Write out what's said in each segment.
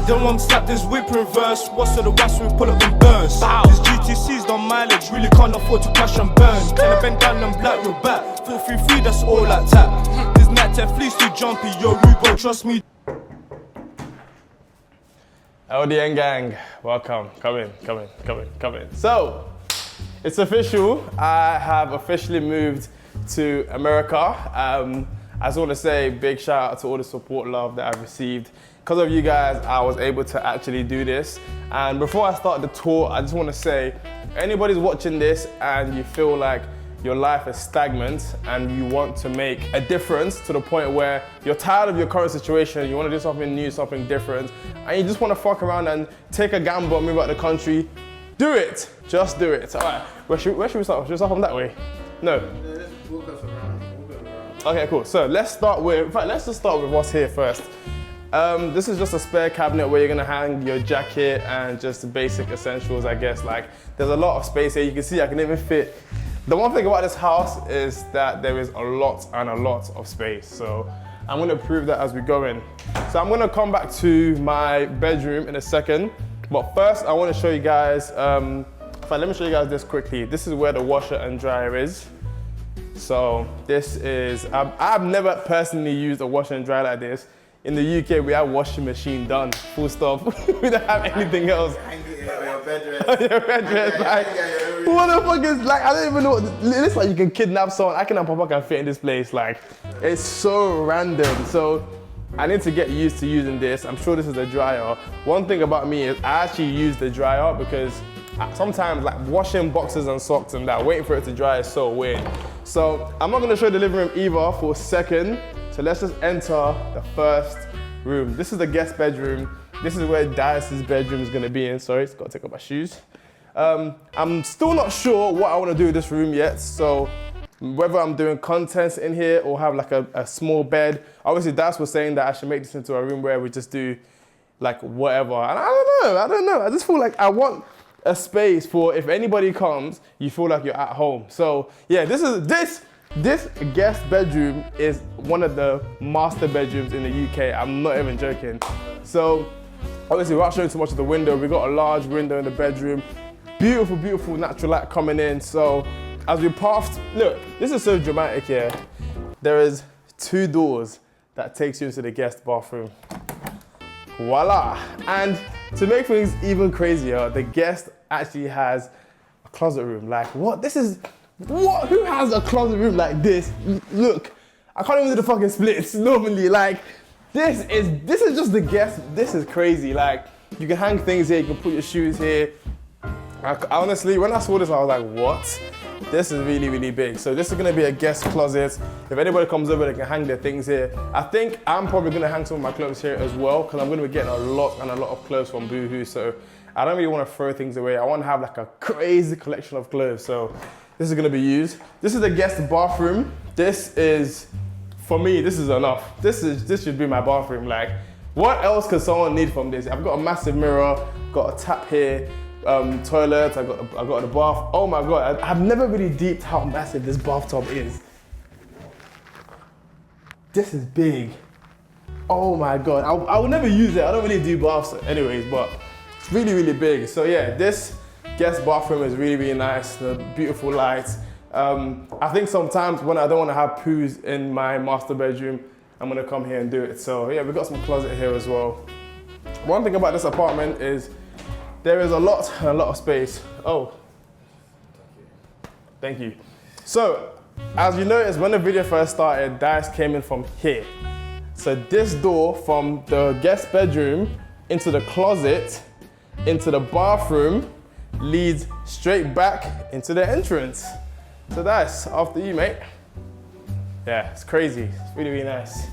Then one slap this whip reverse. What's of the west we pull up and burst. These GTC's done mileage, really can't afford to crash and burn. Can I bend down and black your back? 433, that's all I tap. This net tech fleece too jumpy, yo Rubo, trust me. LDN gang, welcome. Come in. So, it's official. I have officially moved to America. I just want to say big shout out to all the support, love that I've received. Because of you guys, I was able to actually do this. And before I start the tour, I just want to say, anybody's watching this and you feel like your life is stagnant and you want to make a difference to the point where you're tired of your current situation, you want to do something new, something different, and you just want to fuck around and take a gamble and move out of the country, do it. Just do it. All right, where should we start? Should we start from that way? No. Let's walk us around. Okay, cool. So let's start with, in fact, let's just start with what's here first. This is just a spare cabinet where you're gonna hang your jacket and just the basic essentials, I guess. Like, there's a lot of space here. You can see I can even fit. The one thing about this house is that there is a lot of space. So I'm gonna prove that as we go in. So I'm gonna come back to my bedroom in a second. But first, I wanna show you guys, in fact, let me show you guys this quickly. This is where the washer and dryer is. So this is, I've never personally used a washer and dryer like this. In the UK, we have washing machine done, full stop. We don't have anything else. Your bed rest. Your bed rest, like, what the fuck is, like, I don't even know, it looks like you can kidnap someone. I can have Papa can fit in this place, like, it's so random. So I need to get used to using this. I'm sure this is a dryer. One thing about me is I actually use the dryer because sometimes, like, washing boxes and socks and that, waiting for it to dry is so weird. So I'm not gonna show the living room either for a second. So let's just enter the first room. This is the guest bedroom. This is where Dias's bedroom is gonna be in. Sorry, it's gotta take off my shoes. I'm still not sure what I wanna do with this room yet. So whether I'm doing contents in here or have like a small bed. Obviously, Dias was saying that I should make this into a room where we just do like whatever. And I don't know. I just feel like I want a space for if anybody comes, you feel like you're at home. So yeah, this guest bedroom is one of the master bedrooms in the UK. I'm not even joking. So obviously without showing too much of the window, we got a large window in the bedroom. Beautiful natural light coming in. So as we passed, look, this is so dramatic here. There is 2 doors that takes you into the guest bathroom. Voila. And to make things even crazier, the guest actually has a closet room. Like, what? What? Who has a closet room like this? Look, I can't even do the fucking splits normally. Like, this is just the guest. This is crazy. Like, you can hang things here, you can put your shoes here. I honestly, when I saw this, I was like, what? This is really big. So this is gonna be a guest closet. If anybody comes over, they can hang their things here. I think I'm probably gonna hang some of my clothes here as well, because I'm gonna be getting a lot of clothes from Boohoo. So I don't really wanna throw things away. I wanna have like a crazy collection of clothes. So this is gonna be used. This is the guest bathroom. This is, for me, this is enough. This should be my bathroom. Like, what else could someone need from this? I've got a massive mirror, got a tap here, toilet, I got the bath. Oh my God, I've never really deeped how massive this bathtub is. This is big. Oh my God, I will never use it. I don't really do baths anyways, but it's really big. So yeah, this guest bathroom is really nice, the beautiful lights. I think sometimes when I don't want to have poos in my master bedroom, I'm gonna come here and do it. So yeah, we've got some closet here as well. One thing about this apartment is there is a lot of space. Oh, thank you. So as you noticed, when the video first started, Dias came in from here. So this door from the guest bedroom into the closet, into the bathroom, leads straight back into the entrance. So that's after you, mate. Yeah, it's crazy. It's really nice.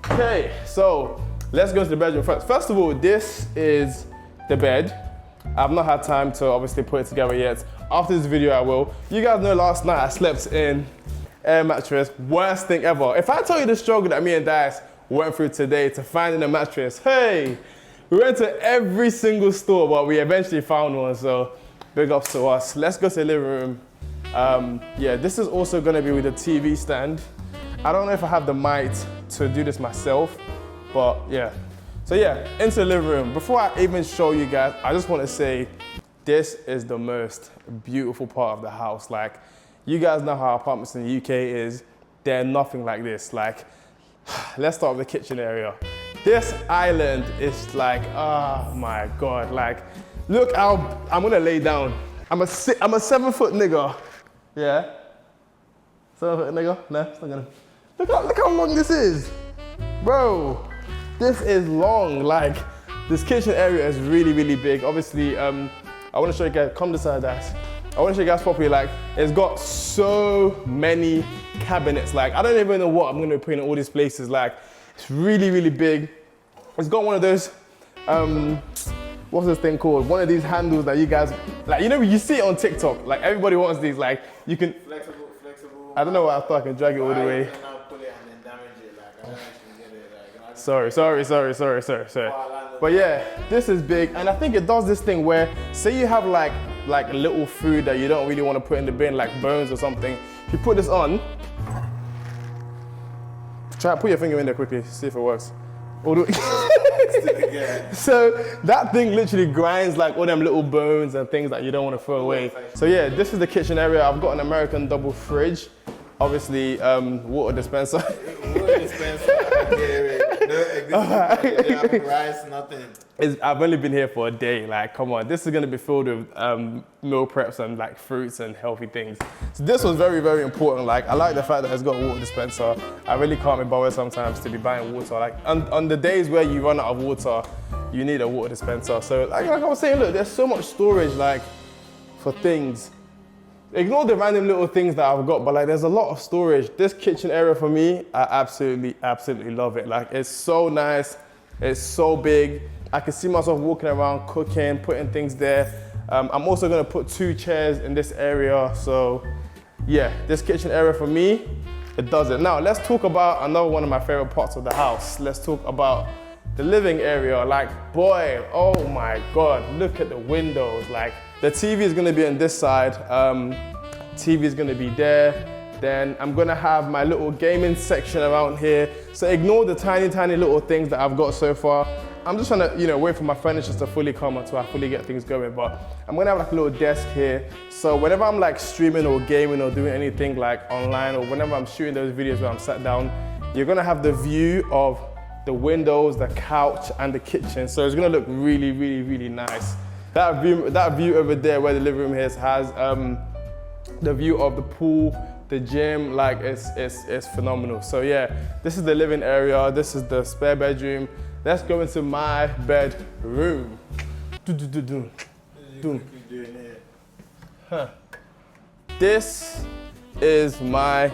Okay, so let's go to the bedroom first. First of all, this is the bed. I've not had time to obviously put it together yet. After this video, I will. You guys know last night I slept in air mattress. Worst thing ever. If I tell you the struggle that me and Dias went through today to finding a mattress, hey, we went to every single store, but we eventually found one, so big ups to us. Let's go to the living room. Yeah, this is also gonna be with a TV stand. I don't know if I have the might to do this myself, but yeah. So yeah, into the living room. Before I even show you guys, I just want to say, this is the most beautiful part of the house. Like, you guys know how apartments in the UK is. They're nothing like this. Like, let's start with the kitchen area. This island is like, oh my God. Like, look how, I'm gonna lay down. I'm a 7-foot nigga. Yeah? 7-foot nigga? No, it's not gonna. Look how long this is. Bro, this is long. Like, this kitchen area is really, really big. Obviously, I wanna show you guys, come this side, guys. I wanna show you guys properly, like, it's got so many cabinets. Like, I don't even know what I'm gonna be putting in all these places. Like, it's really, really big. It's got one of those, what's this thing called? One of these handles that you guys, like, you know, you see it on TikTok. Like, everybody wants these, like, you can. Flexible. I don't know why I thought I can drag it all the way. You cannot pull it and then damage it. Like, I don't actually get it. Like, Sorry. But yeah, this is big. And I think it does this thing where, say you have like little food that you don't really want to put in the bin, like bones or something. If you put this on, put your finger in there quickly, see if it works. So that thing literally grinds like all them little bones and things that you don't want to throw away. So yeah, this is the kitchen area. I've got an American double fridge. Obviously, water dispenser. Rice, nothing. I've only been here for a day. Like, come on, this is gonna be filled with meal preps and like fruits and healthy things. So this was very, very important. Like, I like the fact that it's got a water dispenser. I really can't be bothered sometimes to be buying water. Like, on the days where you run out of water, you need a water dispenser. So like I was saying, look, there's so much storage like for things. Ignore the random little things that I've got, but like there's a lot of storage. This kitchen area for me, I absolutely love it. Like, it's so nice, it's so big. I can see myself walking around, cooking, putting things there. I'm also gonna put 2 chairs in this area. So yeah, this kitchen area for me, it does it. Now let's talk about another one of my favorite parts of the house. Let's talk about the living area. Like, boy, oh my God, look at the windows. Like, the TV is gonna be on this side. TV is gonna be there. Then I'm gonna have my little gaming section around here. So ignore the tiny little things that I've got so far. I'm just trying to, you know, wait for my furniture to fully come until I fully get things going. But I'm gonna have like a little desk here. So whenever I'm like streaming or gaming or doing anything like online, or whenever I'm shooting those videos where I'm sat down, you're gonna have the view of the windows, the couch, and the kitchen. So it's gonna look really, really, really nice. That view over there where the living room is has the view of the pool, the gym. Like, it's phenomenal. So yeah, this is the living area. This is the spare bedroom. Let's go into my bedroom. This is my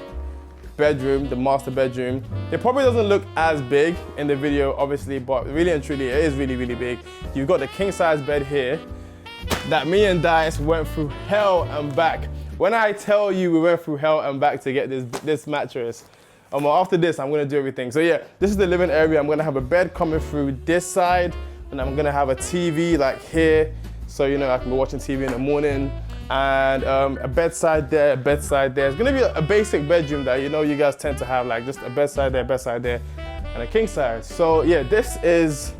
bedroom, the master bedroom. It probably doesn't look as big in the video, obviously, but really and truly, it is really, really big. You've got the king size bed here that me and Dice went through hell and back. When I tell you we went through hell and back to get this mattress, after this, I'm gonna do everything. So yeah, this is the living area. I'm gonna have a bed coming through this side, and I'm gonna have a TV like here. So, you know, I can be watching TV in the morning. And a bedside there, a bedside there. It's gonna be a basic bedroom that, you know, you guys tend to have, like just a bedside there, and a king size. So yeah, this is,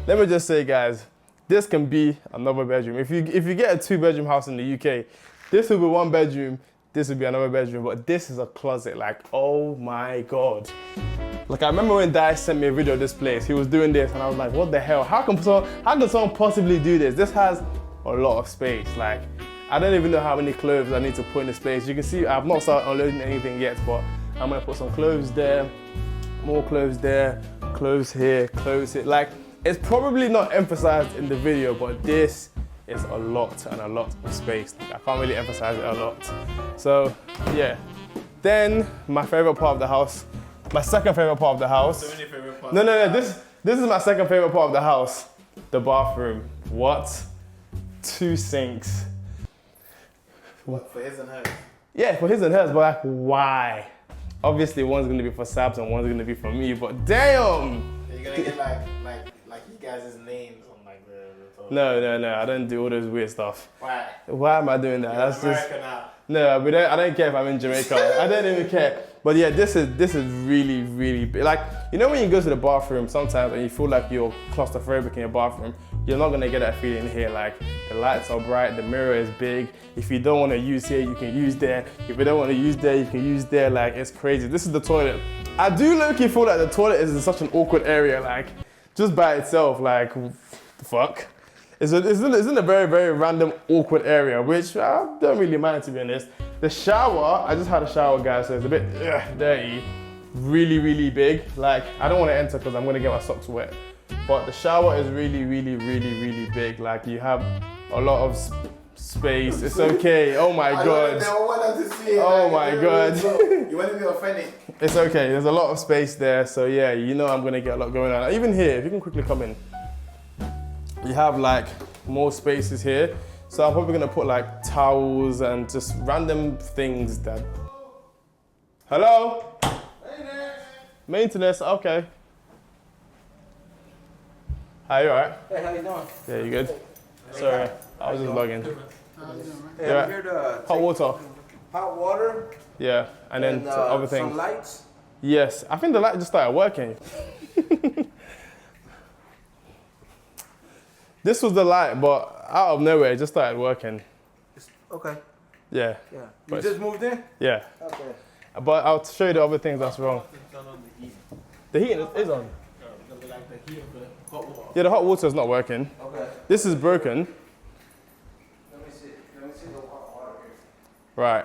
let me just say, guys, this can be another bedroom. If you get a 2-bedroom house in the UK, this will be 1 bedroom, this will be another bedroom, but this is a closet. Like, oh my God. Like, I remember when Dice sent me a video of this place, he was doing this, and I was like, what the hell? How can someone possibly do this? This has a lot of space. Like, I don't even know how many clothes I need to put in this place. You can see I've not started unloading anything yet, but I'm gonna put some clothes there, more clothes there, clothes here, clothes here. Like, it's probably not emphasized in the video, but this is a lot and a lot of space. Like, I can't really emphasize it a lot. So yeah. Then my favorite part of the house, my second favorite part of the house. So many favorite parts. No. This is my second favorite part of the house. The bathroom. What? 2 sinks. What, for his and hers? Yeah, for his and hers, but like, why? Obviously, one's gonna be for Sabs and one's gonna be for me, but damn! Are you gonna get like you guys' names on like the top? No, I don't do all those weird stuff. Why Am I doing that? You're That's America just... now. No, I don't care if I'm in Jamaica. I don't even care. But yeah, this is really, really big. Like, you know when you go to the bathroom sometimes and you feel like you're claustrophobic in your bathroom, you're not gonna get that feeling here. Like, the lights are bright, the mirror is big. If you don't wanna use here, you can use there. If you don't wanna use there, you can use there. Like, it's crazy. This is the toilet. I do low-key feel like the toilet is in such an awkward area, like, just by itself, like, the fuck? It's in a very, very random, awkward area, which I don't really mind, to be honest. The shower, I just had a shower, guys, so it's a bit dirty. Really, really big. Like, I don't want to enter because I'm going to get my socks wet. But the shower is really, really, really, really big. Like, you have a lot of space. It's okay. Oh my God. Oh my God. You want to be offended? It's okay. There's a lot of space there. So yeah, you know I'm going to get a lot going on. Even here, if you can quickly come in. You have like more spaces here. So I'm probably gonna put like towels and just random things that... Hello? Maintenance, okay. Hi, you alright? Hey, how you doing? Yeah, you good? Sorry, I was just logging. Hey, Yeah. I'm here to Hot water. hot water Yeah, and then other things. some lights. Yes, I think the light just started working. This was the light, but out of nowhere, it just started working. Okay. Yeah. Yeah. You But- just moved in? Yeah. Okay. But I'll show you the other things that's wrong. The heating is on. Yeah, the hot water is not working. Okay. This is broken. Let me see. Let me see the hot water here. Right.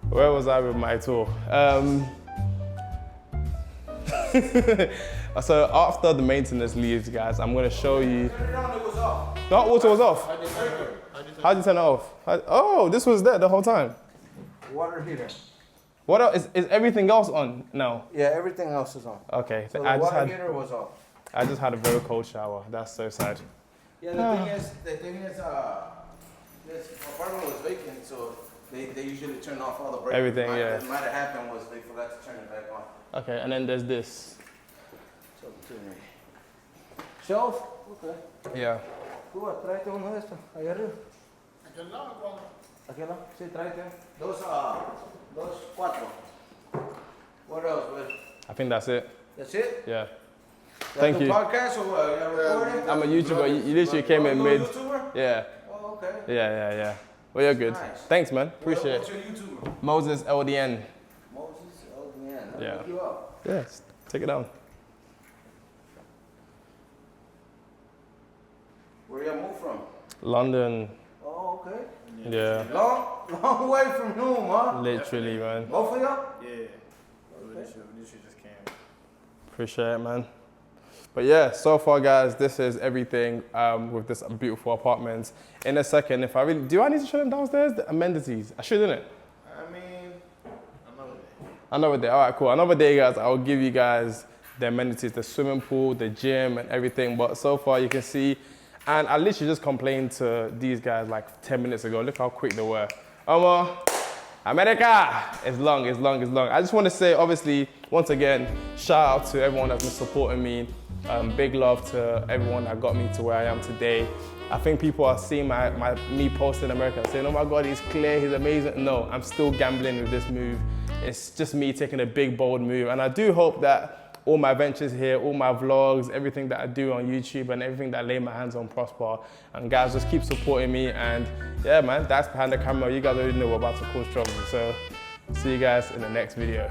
Where was I with my tour? So after the maintenance leaves, guys, I'm gonna show you. Turn it on, it was off. The hot water was off. How did you turn it off? Oh, this was there the whole time. Water heater. What else? Is everything else on now? Yeah, everything else is on. Okay, So the I water heater was off. just had a very cold shower. That's so sad. Yeah, the thing is, this apartment was vacant, so they usually turn off all the breakers. Everything, yeah. What might have happened was they forgot to turn it back on. Okay, and then there's this. So, shelf? Okay. Yeah. Tú, tráete uno de estos, allá arriba. Aquí al lado. Sí, tráete. Dos cuatro. What else, man? I think that's it. That's it? Yeah. You Thank you. Podcast or what? You recording? I'm a YouTuber. You literally came in mid. YouTuber? Yeah. Oh, okay. Yeah. Well, you're good. Nice. Thanks, man. Appreciate What's it. your YouTuber? MosesLdn. MosesLdn. Yeah. Look you up. Yes. Take it down. Where you moved from? London. Oh, okay. Yeah. Long way from home, huh? Literally, man. Both of y'all? Yeah. We literally just came. Appreciate it, man. But yeah, so far, guys, this is everything with this beautiful apartment. In a second, if I really do, I need to show them downstairs the amenities. I should, didn't it? I mean, another day. Another day. All right, cool. Another day, guys. I'll give you guys the amenities, the swimming pool, the gym, and everything. But so far, you can see, and I literally just complained to these guys like 10 minutes ago. Look how quick they were. America! It's long. I just want to say, obviously, once again, shout out to everyone that's been supporting me. Big love to everyone that got me to where I am today. I think people are seeing me post in America saying, oh my God, he's clear, he's amazing. No, I'm still gambling with this move. It's just me taking a big, bold move. And I do hope that all my ventures here, all my vlogs, everything that I do on YouTube and everything that I lay my hands on prosper. And guys, just keep supporting me. And yeah, man, that's behind the camera. You guys already know we're about to cause trouble. So see you guys in the next video.